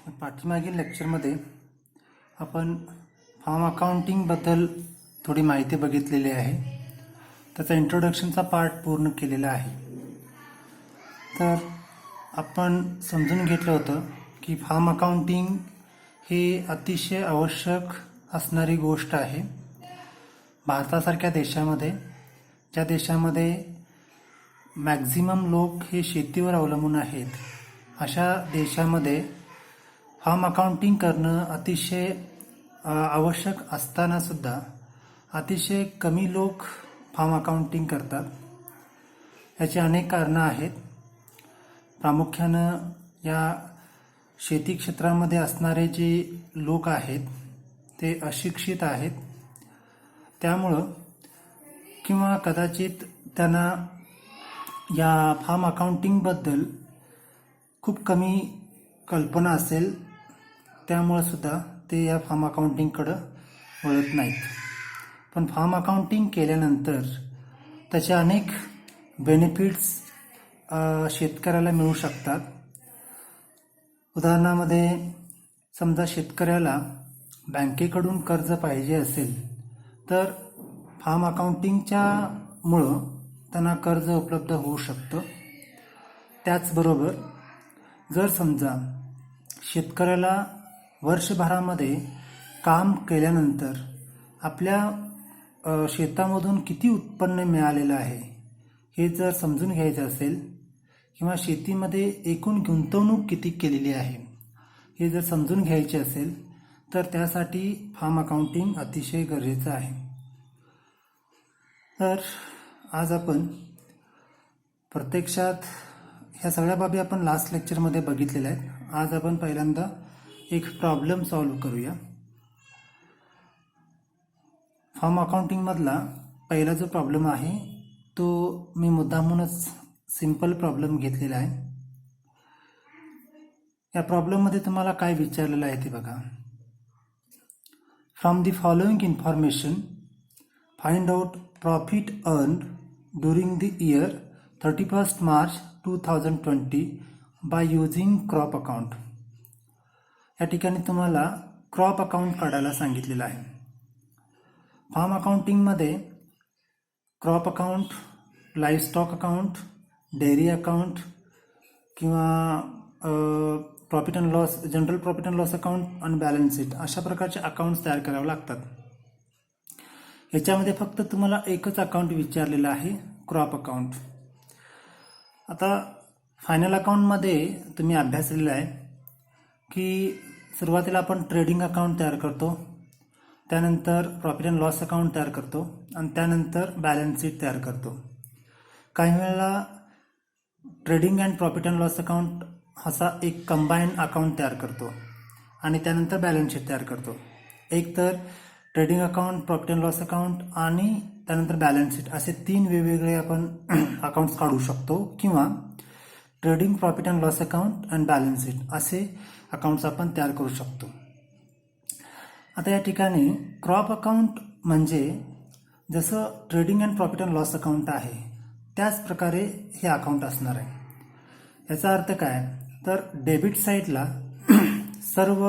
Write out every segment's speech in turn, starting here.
पाठीमागील लेक्चरमध्ये आपण फार्म अकाउंटिंगबद्दल थोडी माहिती बघितलेली आहे. त्याचा इंट्रोडक्शनचा पार्ट पूर्ण केलेला आहे. तर आपण समजून घेतलं होतं की फार्म अकाउंटिंग हे अतिशय आवश्यक असणारी गोष्ट आहे. भारतासारख्या देशामध्ये, ज्या देशामध्ये मॅक्झिमम लोक हे शेतीवर अवलंबून आहेत, अशा देशामध्ये फार्म अकाउंटिंग करणं अतिशय आवश्यक असताना सुद्धा अतिशय कमी लोक फार्म अकाउंटिंग करतात. याची अनेक कारणं आहेत. प्रामुख्यानं या शेती क्षेत्रामध्ये असणारे जे लोक आहेत ते अशिक्षित आहेत. त्यामुळं किंवा कदाचित त्यांना या फार्म अकाउंटिंगबद्दल खूप कमी कल्पना असेल, त्यामुळं सुद्धा ते या फार्म अकाउंटिंगकडं वळत नाहीत. पण फार्म अकाउंटिंग केल्यानंतर त्याचे अनेक बेनिफिट्स शेतकऱ्याला मिळू शकतात. उदाहरणामध्ये समजा शेतकऱ्याला बँकेकडून कर्ज पाहिजे असेल तर फार्म अकाउंटिंगच्या मुळं त्यांना कर्ज उपलब्ध होऊ शकतं. त्याचबरोबर जर समजा शेतकऱ्याला वर्षभरामध्ये काम केल्यानंतर आपल्या शेतामधून किती उत्पन्न मिळालेलं आहे हे जर समजून घ्यायचं असेल, किंवा शेतीमध्ये एकूण गुंतवणूक किती केलेली आहे हे जर समजून घ्यायचे असेल, तर त्यासाठी फार्म अकाउंटिंग अतिशय गरजेचं आहे. तर आज आपण प्रत्यक्षात ह्या सगळ्या बाबी आपण लास्ट लेक्चरमध्ये बघितलेल्या आहेत. आज आपण पहिल्यांदा एक प्रॉब्लेम सॉल्व्ह करूया. फार्म अकाउंटिंगमधला पहिला जो प्रॉब्लेम आहे तो मी मुद्दामूनच सिंपल प्रॉब्लेम घेतलेला आहे. या प्रॉब्लेममध्ये तुम्हाला काय विचारलेलं आहे ते बघा. From the following information find out profit earned during the year 31 March 2020 by using crop account. या ठिकाणी तुम्हाला क्रॉप अकाउंट काढायला सांगितलेलं आहे. फार्म अकाउंटिंगमध्ये crop account, livestock account, dairy account किंवा profit and loss, general profit and loss account आणि balance sheet अशा प्रकारचे अकाउंट्स तयार करावे लागतात. याच्यामध्ये फक्त तुम्हाला एकच अकाउंट विचारलेलं आहे, क्रॉप अकाउंट. आता फायनल अकाउंटमध्ये तुम्ही अभ्यासलेलं आहे की सुरुवातीला आपण ट्रेडिंग अकाउंट तयार करतो, त्यानंतर प्रॉफिट अँड लॉस अकाउंट तयार करतो आणि त्यानंतर बॅलन्स शीट तयार करतो. काही वेळेला trading and profit and loss account असा एक कंबाईंड अकाउंट तयार करतो आणि त्यानंतर बॅलन्स शीट तयार करतो. एक तर trading account, profit and loss account आणि त्यानंतर बॅलन्स शीट असे 3 वेगवेगळे आपण अकाउंट्स काढू शकतो, किंवा trading, profit and loss account आणि बॅलन्स शीट असे अकाउंट्स आपण तयार करू शकतो. आता या ठिकाणी क्रॉप अकाउंट म्हणजे जसं trading and profit and loss account आहे त्याच प्रकारे हे अकाउंट असणार आहे. याचा अर्थ काय, तर डेबिट साईडला सर्व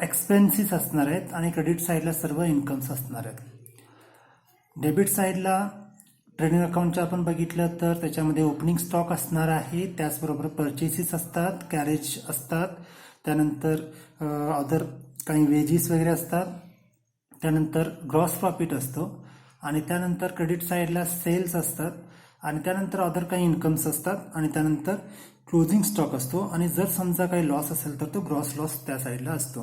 एक्सपेन्सेस असणार आहेत आणि क्रेडिट साईडला सर्व इन्कम्स असणार आहेत. डेबिट साईडला ट्रेडिंग अकाउंटचं आपण बघितलं तर त्याच्यामध्ये ओपनिंग स्टॉक असणार आहे, त्याचबरोबर परचेसेस असतात, कॅरेज असतात, त्यानंतर अदर काही वेजेस वगैरे असतात, त्यानंतर ग्रॉस प्रॉफिट असतो आणि त्यानंतर क्रेडिट साईडला सेल्स असतात आणि त्यानंतर अदर काही इन्कम्स असतात आणि त्यानंतर क्लोजिंग स्टॉक असतो आणि जर समजा काही लॉस असेल तर तो ग्रॉस लॉस त्या साईडला असतो.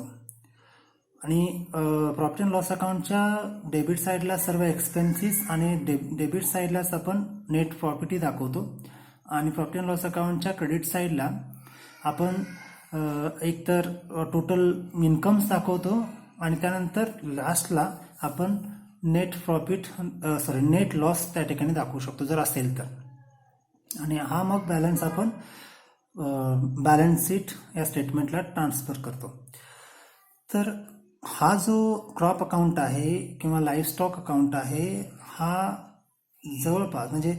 आणि प्रॉफिट अँड लॉस अकाउंटच्या डेबिट साईडला सर्व एक्सपेन्सेस आणि डेबिट साईडलाच आपण नेट प्रॉफिटही दाखवतो आणि प्रॉफिट अँड लॉस अकाउंटच्या क्रेडिट साईडला आपण एकतर टोटल इन्कम्स दाखवतो आणि त्यानंतर लास्टला आपण नेट नेट लॉस त्या ठिकाणी दाखवू शकतो जर असेल तर. आणि हा मग बॅलन्स आपण बॅलन्स शीट या स्टेटमेंटला ट्रान्सफर करतो. तर हा जो क्रॉप अकाउंट आहे किंवा लाईव्हस्टॉक अकाउंट आहे हा जवळपास म्हणजे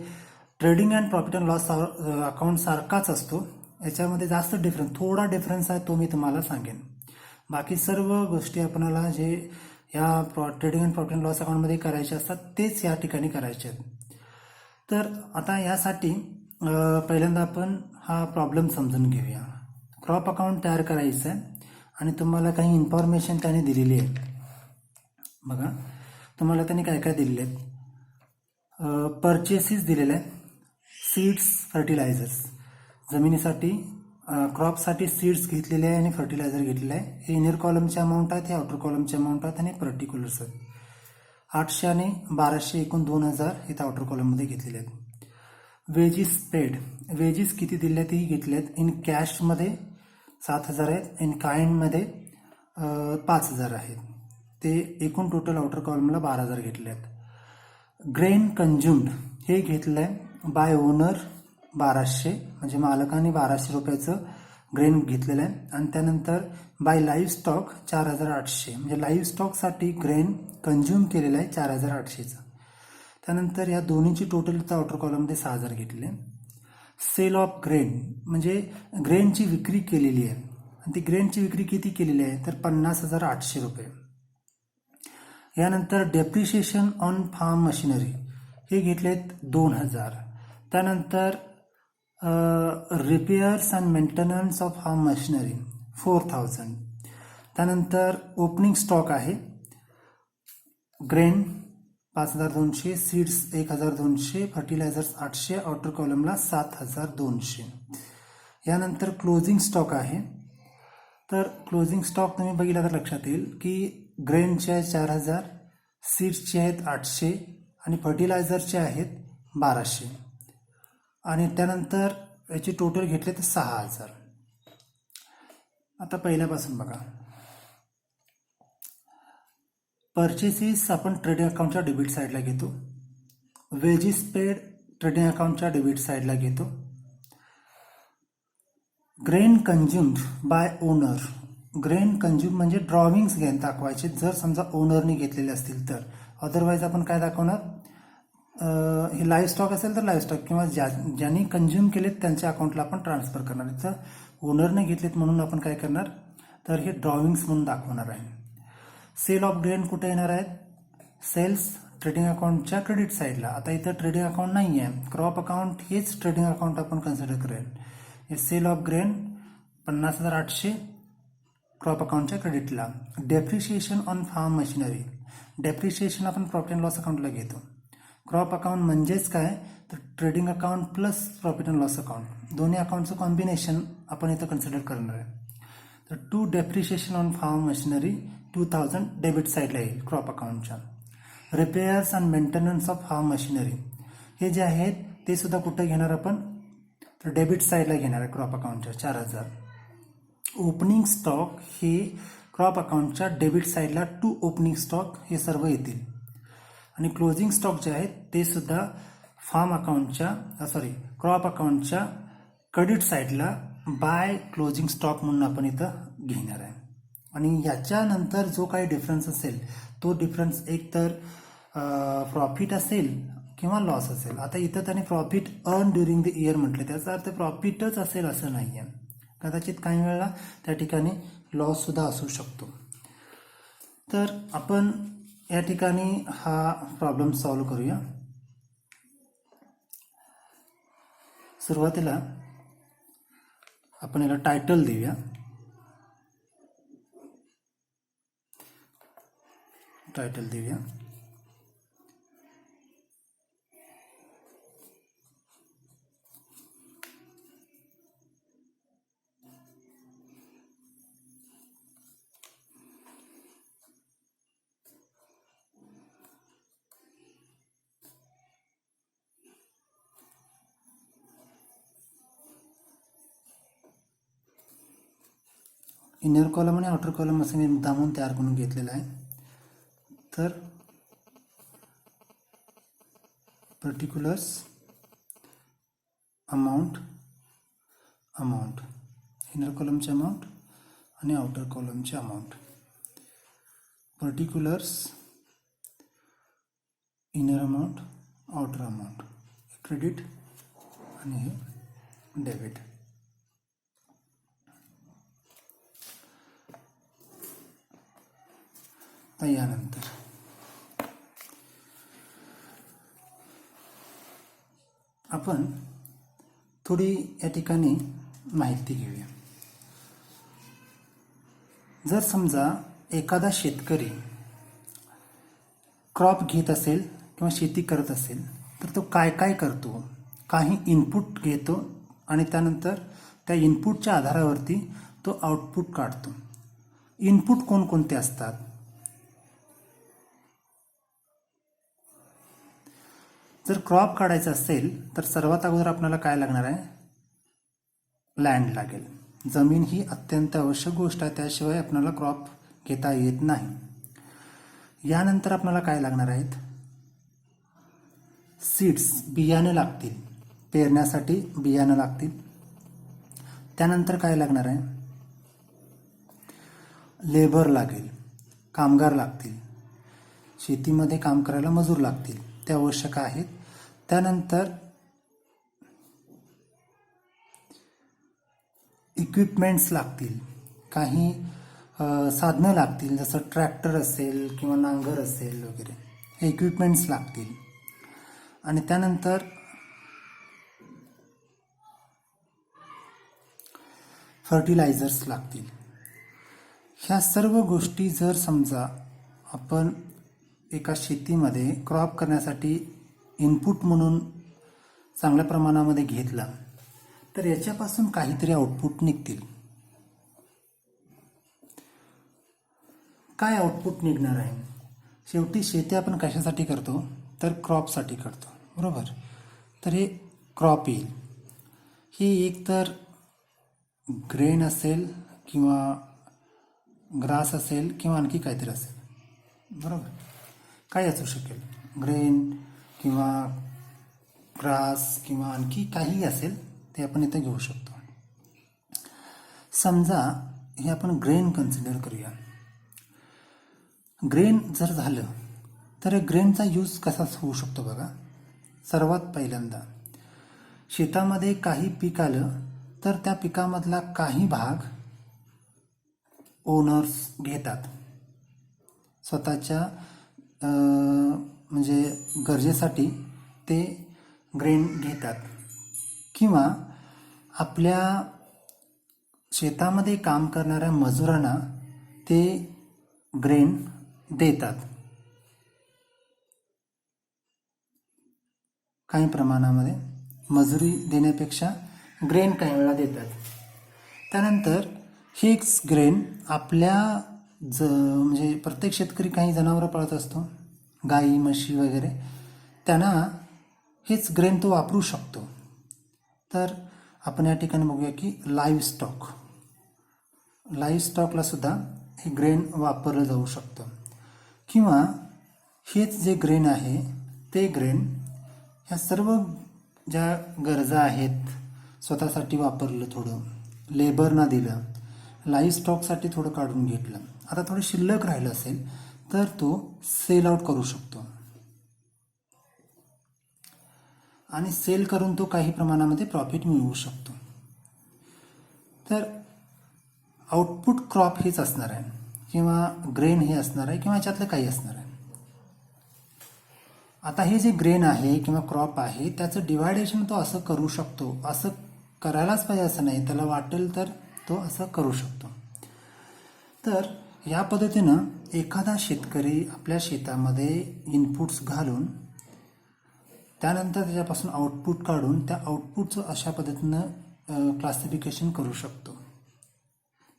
trading and profit and loss account सारखाच असतो. याच्यामध्ये जास्त डिफरन्स, थोडा डिफरन्स आहे, तो मी तुम्हाला सांगेन. बाकी सर्व गोष्टी आपल्याला जे या trading and profit and loss अकाउंटमध्ये करायचे असतात तेच या ठिकाणी करायचे आहेत. तर आता यासाठी पहिल्यांदा आपण हा प्रॉब्लेम समजून घेऊया. क्रॉप अकाउंट तयार करायचं आहे आणि तुम्हाला काही इन्फॉर्मेशन त्याने दिलेली आहे. बघा, तुम्हाला त्यांनी काय काय दिलेले आहेत. परचेसेस दिलेले आहेत, सीड्स, फर्टिलायझर्स. जमिनीसाठी क्रॉपसाठी सीड्स घेतलेले आहे आणि फर्टिलायझर घेतलेलं आहे. हे इनर कॉलमचे अमाऊंट आहेत, हे आउटर कॉलमचे अमाऊंट आहेत आणि पर्टिक्युलर्स आहेत. 800 आणि 1200 एकूण 2000 इथं आउटर कॉलममध्ये घेतलेले आहेत. वेजीस पेड, वेजीस किती दिले आहेत तेही घेतले आहेत. इन कॅशमध्ये 7000 आहेत, इन काइंडमध्ये 5000 आहेत. ते एकूण टोटल आउटर कॉलमला 12000 घेतले आहेत. ग्रेन कन्झ्युम्ड हे घेतलं आहे बाय ओनर 1200, म्हणजे मालकाने 1200 रुपयाचं ग्रेन घेतलेलं आहे. आणि त्यानंतर बाय लाईव्ह स्टॉक 4800, म्हणजे लाईव्ह स्टॉकसाठी ग्रेन कन्झ्युम केलेलं आहे 4800चं. त्यानंतर या दोन्हीची टोटल आउटर कॉलममध्ये 6000 घेतले. सेल ऑफ ग्रेन म्हणजे ग्रेनची विक्री केलेली आहे आणि ती ग्रेनची विक्री किती केलेली आहे तर 50,800 रुपये. यानंतर डेप्रिशिएशन ऑन फार्म मशिनरी हे घेतलेत 2000. त्यानंतर repairs and maintenance of farm machinery 4000. त्यानंतर ओपनिंग स्टॉक आहे ग्रेन 5200, सीड्स 1200, फर्टिलायझर्स 800, आउटर कॉलमला 7200. यानंतर क्लोजिंग स्टॉक आहे. तर क्लोजिंग स्टॉक तुम्ही बघितला तर लक्षात येईल की ग्रेनचे आहे 4000, सीड्सचे आहेत 800 आणि फर्टिलायझरचे आहेत 1200. आणि त्यानंतर याचे टोटल घेतले तर 6000. आता पहिल्यापासून बघा, परचेसेस आपण ट्रेडिंग अकाउंटच्या डेबिट साईडला घेतो. वेजेस पेड ट्रेडिंग अकाउंटच्या डेबिट साईडला घेतो. Grain consumed bye owner, grain consume म्हणजे ड्रॉविंग्स घेऊन दाखवायचे जर समजा ओनरने घेतलेले असतील तर. अदरवाईज आपण काय दाखवणार, हे लाईव्ह स्टॉक असेल तर लाईव्ह स्टॉक किंवा ज्यांनी कन्झ्युम केलेत त्यांच्या अकाउंटला आपण ट्रान्सफर करणार. तर ओनरने घेतलेत म्हणून आपण काय करणार तर हे ड्रॉविंग्स म्हणून दाखवणार आहे. सेल ऑफ ग्रेन कुठे येणार आहेत, सेल्स ट्रेडिंग अकाउंटच्या क्रेडिट साईडला. आता इथं ट्रेडिंग अकाउंट नाही आहे, क्रॉप अकाउंट हेच ट्रेडिंग अकाउंट आपण कन्सिडर करेल. हे सेल ऑफ ग्रेन 50,800 क्रॉप अकाउंटच्या क्रेडिटला. Depreciation on farm machinery, depreciation आपण प्रॉफिट अँड लॉस अकाउंटला घेतो. क्रॉप अकाउंट म्हणजेच काय तर trading account plus profit and loss account, दोन्ही अकाउंटचं कॉम्बिनेशन आपण इथं कन्सिडर करणार आहे. तर to depreciation on farm machinery 2000 debit साईडला येईल क्रॉप अकाउंटच्या. Repairs and maintenance of farm machinery हे जे आहेत ते सुद्धा कुठं घेणार आपण तर डेबिट साईडला घेणार आहे क्रॉप अकाउंटच्या 4000. ओपनिंग स्टॉक हे क्रॉप अकाउंटच्या डेबिट साईडला टू ओपनिंग स्टॉक हे सर्व येतील. आणि क्लोजिंग स्टॉक जे आहेत ते सुद्धा फार्म अकाउंटच्या क्रॉप अकाउंटच्या क्रेडिट साईडला बाय क्लोजिंग स्टॉक म्हणून आपण इथं घेणार आहे. आणि याच्यानंतर जो काही डिफरन्स असेल तो डिफरन्स एक तर प्रॉफिट असेल किंवा लॉस असेल. आता इथं त्याने profit earn during the year म्हटले, त्याचा अर्थ प्रॉफिटच असेल असं नाही आहे. कदाचित काही वेळेला त्या ठिकाणी लॉस सुद्धा असू शकतो. तर आपण या ठिकाणी हा प्रॉब्लेम सॉल्व्ह करूया. सुरुवातीला आपण याला टायटल देऊया. टायटल देऊया इनर कॉलम आणि आउटर कॉलम असं मी मुद्दामून तयार करून घेतलेला आहे. तर पर्टिक्युलर्स अमाऊंट इनर कॉलमचे अमाऊंट आणि आउटर कॉलमचे amount. Particulars inner amount outer amount, credit आणि हे डेबिट. तर यानंतर आपण थोडी या ठिकाणी माहिती घेऊया. जर समजा एखादा शेतकरी क्रॉप घेत असेल किंवा शेती करत असेल तर तो काय काय करतो, काही इनपुट घेतो आणि त्यानंतर त्या इनपुटच्या आधारावरती तो आउटपुट काढतो. इनपुट कोणकोणते असतात? जर क्रॉप काढायचा असेल तर सर्वात अगोदर आपल्याला काय लागणार आहे? लँड लागेल. जमीन ही अत्यंत आवश्यक गोष्ट आहे, त्याशिवाय आपल्याला क्रॉप घेता येत नाही. यानंतर आपल्याला काय लागणार आहेत? सीड्स, बियाणं लागतील, पेरण्यासाठी बियाणं लागतील. त्यानंतर काय लागणार आहे? लेबर लागेल, कामगार लागतील, शेतीमध्ये काम करायला मजूर लागतील, ते आवश्यक आहेत. त्यानंतर इक्विपमेंट्स लागतील, काही साधनं लागतील, जसं ट्रॅक्टर असेल किंवा नांगर असेल वगैरे, हे इक्विपमेंट्स लागतील. आणि त्यानंतर फर्टिलायझर्स लागतील. ह्या सर्व गोष्टी जर समजा आपण एका शेतीमध्ये क्रॉप करण्यासाठी इनपुट म्हणून चांगल्या प्रमाणामध्ये घेतला तर याच्यापासून काहीतरी आउटपुट निघतील. काय आउटपुट निघणार आहे? शेवटी शेती आपण कशासाठी करतो? तर क्रॉपसाठी करतो, बरोबर? तर हे क्रॉप येईल. ही एक तर ग्रेन असेल किंवा ग्रास असेल किंवा आणखी काहीतरी असेल, बरोबर? काय असू शकेल? ग्रेन किंवा ग्रास किंवा आणखी काही असेल ते आपण इथे घेऊ शकतो. समजा हे आपण ग्रेन कन्सिडर करूया. ग्रेन जर झालं तर ग्रेनचा यूज कसा होऊ शकतो बघा. सर्वात पहिल्यांदा शेतामध्ये काही पीक आलं तर त्या पिकामधला काही भाग ओनर्स घेतात, स्वतःच्या म्हणजे गरजेसाठी ते ग्रेन घेतात, किंवा आपल्या शेतामध्ये काम करणाऱ्या मजुरांना ते ग्रेन देतात काही प्रमाणामध्ये. मजुरी देण्यापेक्षा ग्रेन काही वेळा देतात. त्यानंतर हेच ग्रेन आपल्या म्हणजे प्रत्येक शेतकरी काही जनावरं पाळत असतो, गाई म्हशी वगैरे, त्यांना हेच ग्रेन तो वापरू शकतो. तर आपण या ठिकाणी बघूया की लाईव्ह स्टॉकला सुद्धा हे ग्रेन वापरलं जाऊ शकतं. किंवा हेच जे ग्रेन आहे ते ग्रेन ह्या सर्व ज्या गरजा आहेत, स्वतःसाठी वापरलं, थोडं लेबरना दिलं, लाईव्ह स्टॉकसाठी थोडं काढून घेतलं, आता थोडं शिल्लक राहिलं असेल तर तो सेल आउट करू शकतो आणि सेल करून तो काही प्रमाणामध्ये प्रॉफिट मिळवू शकतो. तर आउटपुट क्रॉप हेच असणार आहे किंवा ग्रेन हे असणार आहे किंवा याच्यातलं काही असणार आहे. आता हे जे ग्रेन आहे किंवा क्रॉप आहे त्याचं डिवायडेशन तो असं करू शकतो. असं करायलाच पाहिजे असं नाही, त्याला वाटेल तर तो असं करू शकतो. तर या पद्धतीनं एखादा शेतकरी आपल्या शेतामध्ये इनपुट्स घालून त्यानंतर त्याच्यापासून आउटपुट काढून त्या आउटपुटचं अशा पद्धतीनं क्लासिफिकेशन करू शकतो.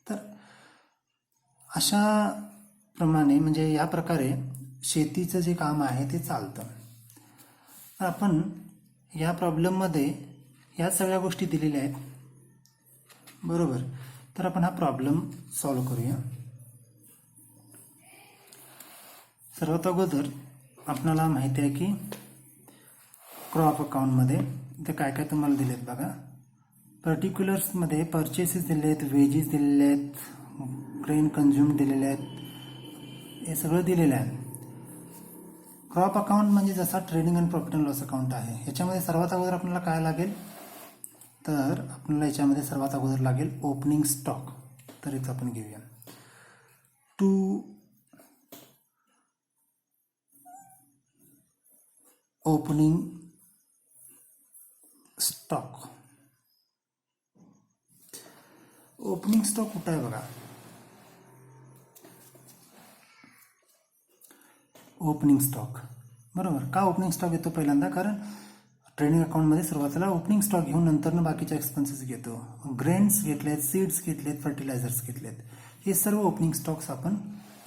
तर अशा प्रमाणे म्हणजे या प्रकारे शेतीचं जे काम आहे ते चालतं. तर आपण या प्रॉब्लेममध्ये या सगळ्या गोष्टी दिलेल्या आहेत, बरोबर? तर आपण हा प्रॉब्लेम सॉल्व्ह करूया. सर्वात अगोदर आपल्याला माहिती आहे की क्रॉप अकाउंटमध्ये इथे काय काय तुम्हाला दिलेत बघा. पर्टिक्युलर्समध्ये परचेसेस दिले आहेत, वेजेस दिलेले आहेत, ग्रेन कन्झ्युम दिलेले आहेत, हे सगळं दिलेलं आहे. क्रॉप अकाउंट म्हणजे जसा trading and profit and loss account आहे. ह्याच्यामध्ये सर्वात अगोदर आपल्याला काय लागेल? तर आपल्याला याच्यामध्ये सर्वात अगोदर लागेल ओपनिंग स्टॉक. तर इथं आपण घेऊया ओपनिंग स्टॉक. ओपनिंग स्टॉक कुठं आहे बघा. ओपनिंग स्टॉक बरोबर. का ओपनिंग स्टॉक येतो पहिल्यांदा? कारण ट्रेडिंग अकाउंटमध्ये सुरुवातीला ओपनिंग स्टॉक घेऊन नंतर बाकीचे एक्सपेन्सेस घेतो. ग्रेन्स घेतलेत, सीड्स घेतलेत, फर्टिलायझर्स घेतलेत, हे सर्व ओपनिंग स्टॉक्स आपण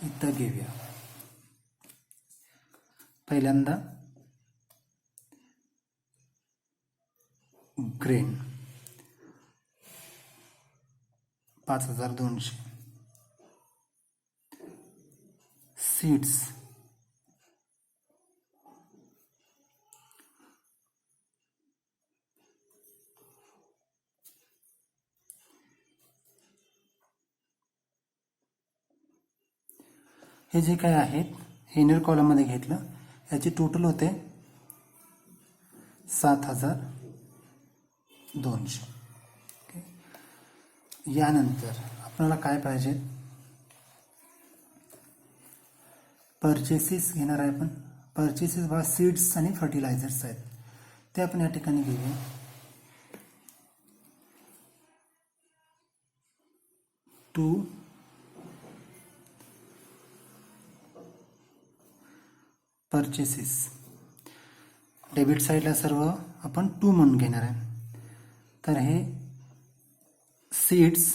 इथं घेऊया. पहिल्यांदा ग्रेन 5200, सीड्स 'हे जे काय आहेत हे इनर कॉलममध्ये घेतलं, याची टोटल होते 7200. ओके. यानंतर आपल्याला काय पाहिजे? परचेसेस घेणार आहे आपण. परचेसेस बघा सीड्स आणि फर्टिलायझर्स आहेत, ते आपण या ठिकाणी घेऊया. To purchases. डेबिट साईडला सर्व आपण 2 म्हणून घेणार आहे. तर हे सीड्स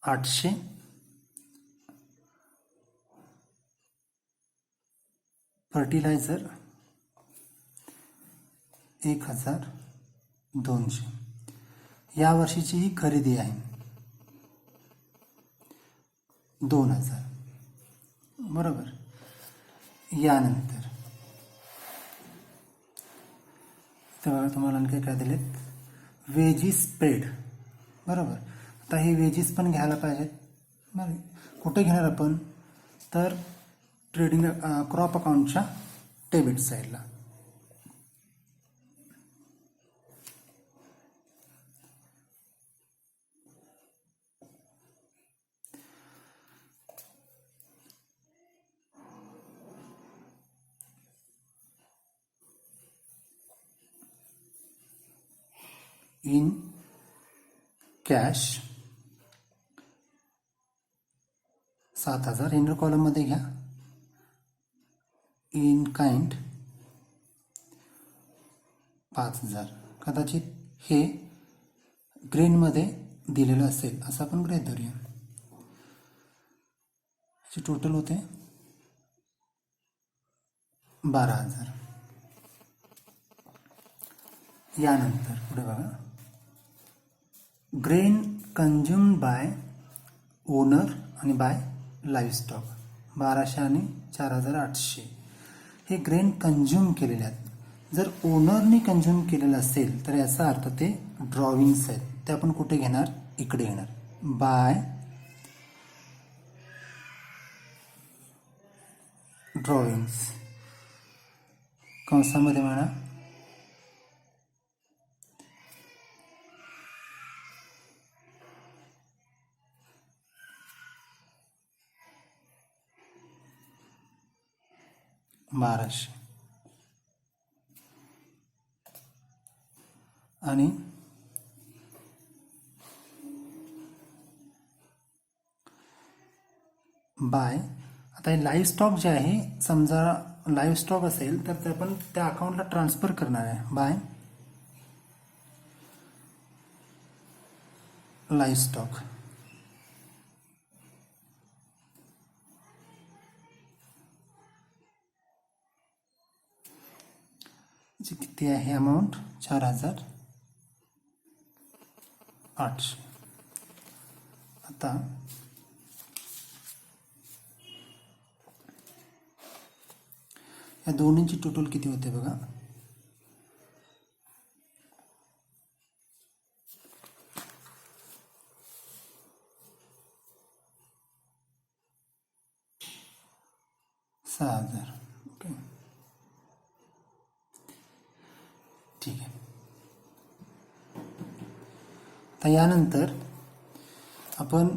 800, फर्टिलायझर 1200. या वर्षीची ही खरेदी आहे 2000 बरोबर. यानंतर तेव्हा तुम्हाला आणखी काय दिलेत? वेजीस पेड बरोबर. आता हे वेजीस पण घ्यायला पाहिजेत. बरं कुठे घेणार आपण? तर ट्रेडिंग क्रॉप अकाउंटच्या डेबिट साईडला. इन कॅश 7000 इनर कॉलममध्ये घ्या. In kind 5000. कदाचित हे ग्रेनमध्ये दिलेलं असेल असं आपण गृहीत धरूया. याची टोटल होते 12000. यानंतर पुढे बघा, ग्रेन कन्झ्युम्ड बाय ओनर आणि बाय लाईव्हस्टॉक 1200 आणि 4800. हे ग्रेन कन्झ्युम केलेले आहेत. जर ओनरनी कन्झ्युम केलेलं असेल तर याचा अर्थ ते ड्रॉविंग्स आहेत, ते आपण कुठे घेणार? इकडे घेणार. बाय ड्रॉविंग्स कंसामध्ये म्हणा बाराशे. आणि बाय आता हे लाईव्ह स्टॉक जे आहे, समजा लाईव्ह स्टॉक असेल तर ते आपण त्या अकाउंटला ट्रान्सफर करणार आहे. बाय लाईव्ह स्टॉक जी किती आहे अमाऊंट? 4800. आता या दोन्हींची टोटल किती होते बघा? $6000. ओके ठीक आहे. आता यानंतर आपण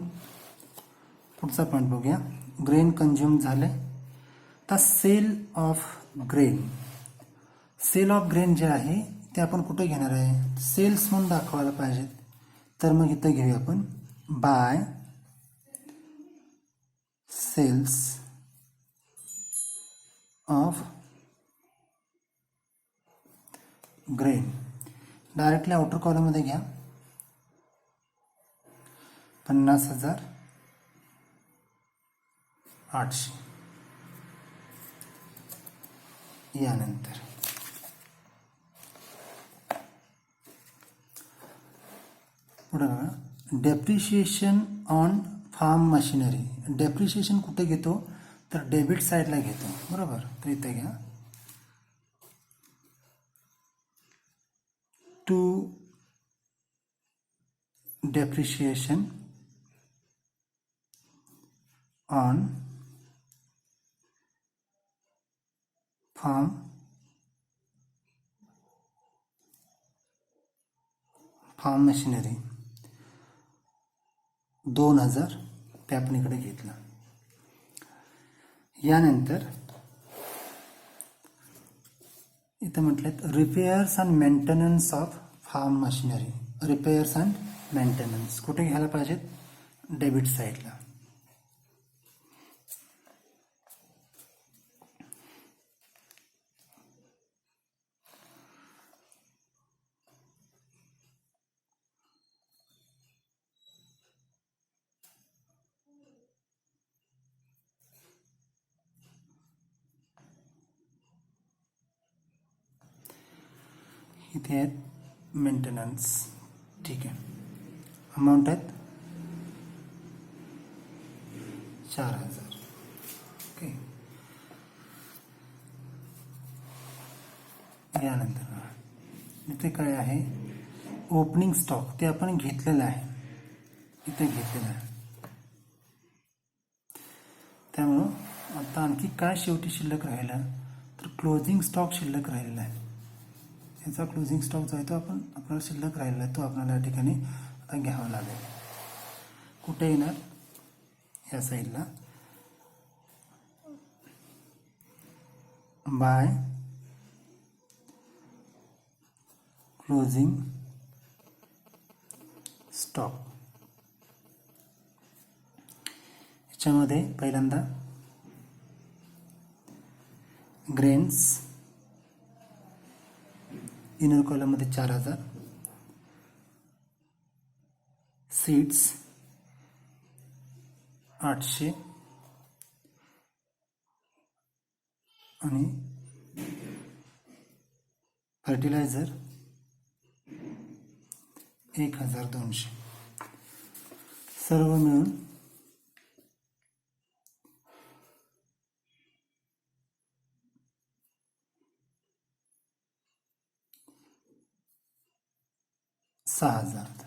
पुढचा पॉईंट बघूया. ग्रेन कन्झ्युम झाले, आता sale of grain, sale of grain जे आहे ते आपण कुठे घेणार आहे, सेल्स म्हणून दाखवायला पाहिजेत. तर मग इथं घेऊया आपण by sales of grain. Directly outer कॉलममध्ये घ्या. 50,800. यानंतर पुढे बघा, depreciation on farm machinery. Depreciation कुठे घेतो, तर डेबिट साईडला घेतो, बरोबर. तर इथे घ्या to depreciation on farm machinery 2,000 ते आपण इकडे घेतलं. यानंतर इथं म्हटलेत repairs and maintenance of farm machinery. Repairs and maintenance कुठे घ्यायला पाहिजेत, डेबिट साईडला. इथे आहेत मेंटेनन्स, ठीक आहे. अमाऊंट आहेत 4,000. ओके. यानंतर इथे काय आहे, ओपनिंग स्टॉक, ते आपण घेतलेलं आहे, इथे घेतलेलं आहे. त्यामुळं आता आणखी काय शेवटी शिल्लक राहिला, तर क्लोजिंग स्टॉक शिल्लक राहिलेला आहे. याचा क्लोजिंग स्टॉक जो आहे तो आपल्याला शिल्लक राहिलेला आहे, तो आपल्याला या ठिकाणी आता घ्यावा लागेल. कुठे येणार, या साईडला बाय क्लोजिंग स्टॉक. याच्यामध्ये पहिल्यांदा ग्रेन्स इनर कॉलममध्ये 4,000, सीड्स 800 आणि फर्टिलायझर 1,200. सर्व मिळून 6,000.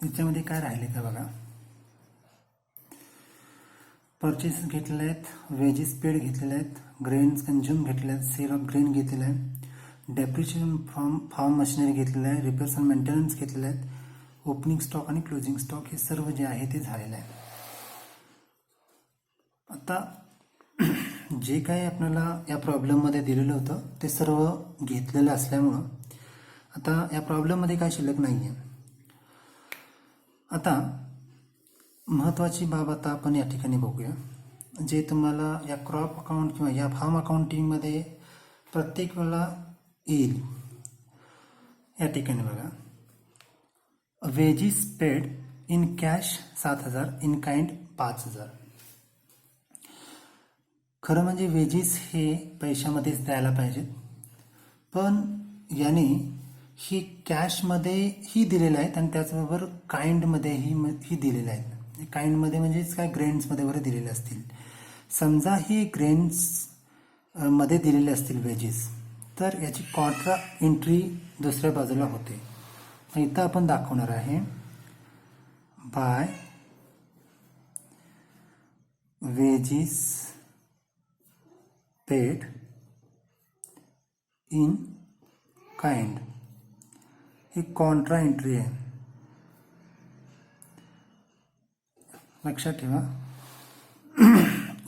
याच्यामध्ये काय राहिले का बघा, परचेसेस घेतलेले आहेत, वेजेस पेड घेतलेले आहेत, ग्रेन्स कंझ्युम घेतलेले आहेत, सेल ऑफ ग्रेन घेतलेलं आहे, डेप्रिशिएशन फ्रॉम फार्म मशिनरी घेतलेलं आहे, रिपेअर्स अँड मेंटेनन्स घेतलेले आहेत, ओपनिंग स्टॉक आणि क्लोजिंग स्टॉक हे सर्व जे आहे ते झालेलं आहे. आता जे काही आपल्याला या प्रॉब्लेममध्ये दिलेलं होतं ते सर्व घेतलेलं असल्यामुळं आता या प्रॉब्लेममध्ये काय शिल्लक नाही आहे. आता महत्त्वाची बाब आता आपण या ठिकाणी बघूया, जे तुम्हाला या क्रॉप अकाउंट किंवा या फार्म अकाउंटिंगमध्ये प्रत्येक वेळेला येईल. या ठिकाणी बघा, wedges paid in cash 7,000, in kind 5,000. खरं म्हणजे वेजेस हे पैशामध्येच द्यायला पाहिजेत, पण याने ही कॅशमध्येही दिलेलं आहेत आणि त्याचबरोबर काइंडमध्येही दिलेलं आहेत. काइंडमध्ये म्हणजेच काय, ग्रेन्समध्ये वगैरे दिलेले असतील. समजा ही ग्रेन्स मध्ये दिलेले असतील वेजेस, तर याची कॉन्ट्रा एंट्री दुसऱ्या बाजूला होते. इथं आपण दाखवणार आहे by wages paid in kind ही कॉन्ट्रा एंट्री आहे. लक्षात ठेवा,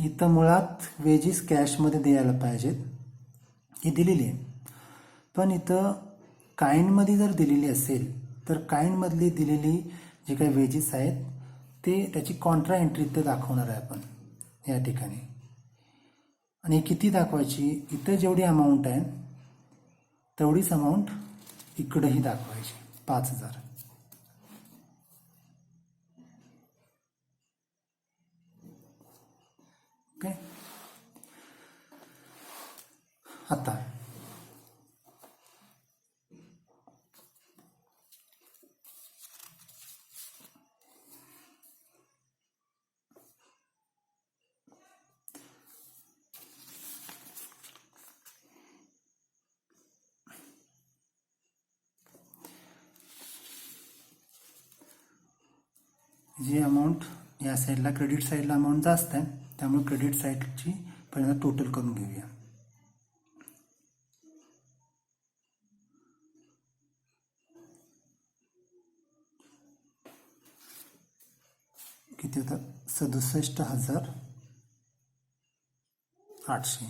इथं मुळात वेजेस कॅशमध्ये द्यायला पाहिजेत, ही दिलेली आहे. पण इथं काइंडमध्ये जर दिलेली असेल तर काइंडमधली दिलेली जे काही वेजेस आहेत ते त्याची कॉन्ट्रा एंट्री इथं दाखवणार आहे आपण या ठिकाणी. आणि किती दाखवायची, इथं जेवढी अमाऊंट आहे तेवढीच अमाऊंट इकडेही दाखवायची, 5,000. ओके. आता जी अमाऊंट या साईडला क्रेडिट साईडला अमाऊंट जास्त आहे, त्यामुळे क्रेडिट साईडची पहिल्यांदा टोटल करून घेऊया. किती होतात, 67,800.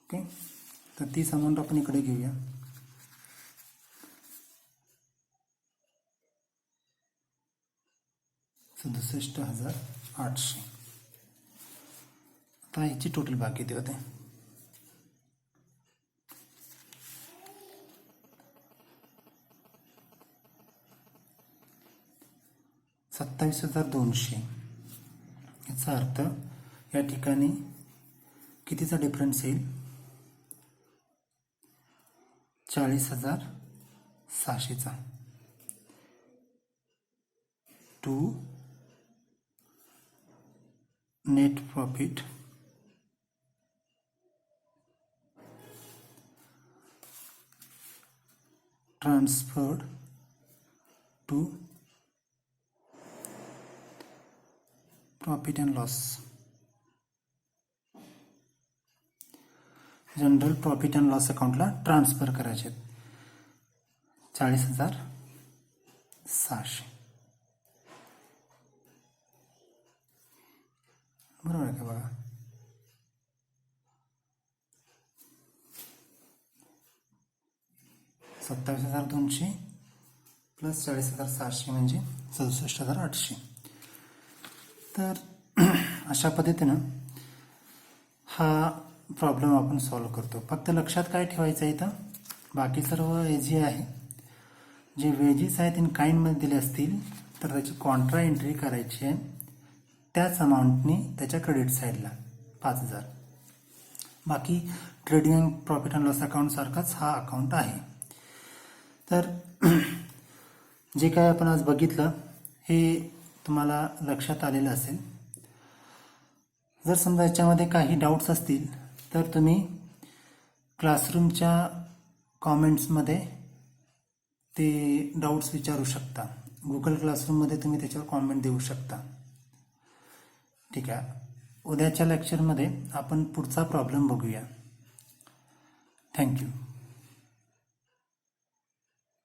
ओके. तर तीच अमाऊंट आपण इकडे घेऊया. $67,800. आता याची टोटल बाकी किती होते, 27,200. याचा अर्थ या ठिकाणी कितीचा डिफरन्स येईल, 40,600चा. To net profit transferred to profit and loss. General profit and loss अकाउंटला ट्रान्सफर करायचे 40,600. बरोबर आहे का बघा. $27,200 प्लस 40,600 म्हणजे 67,800. तर अशा पद्धतीनं हा प्रॉब्लेम आपण सॉल्व करतो. फक्त लक्षात काय ठेवायचं आहे, इथं बाकी सर्व हे जे आहे, जे वेजेस आहेत इन काइंडमध्ये दिले असतील तर त्याची कॉन्ट्रा एंट्री करायची आहे त्याच अमाऊंटनी त्याच्या क्रेडिट साईडला 5,000. बाकी trading and profit and loss account सारखाच हा अकाउंट आहे. तर जे काय आपण आज बघितलं हे तुम्हाला लक्षात आलेलं असेल. जर समजा याच्यामध्ये काही डाऊट्स असतील तर तुम्ही क्लासरूमच्या कॉमेंट्समध्ये ते डाऊट्स विचारू शकता. गुगल क्लासरूममध्ये तुम्ही त्याच्यावर कॉमेंट देऊ शकता. ठीक आहे. उद्याच्या लेक्चरमध्ये आपण पुढचा प्रॉब्लेम बघूया. थँक्यू.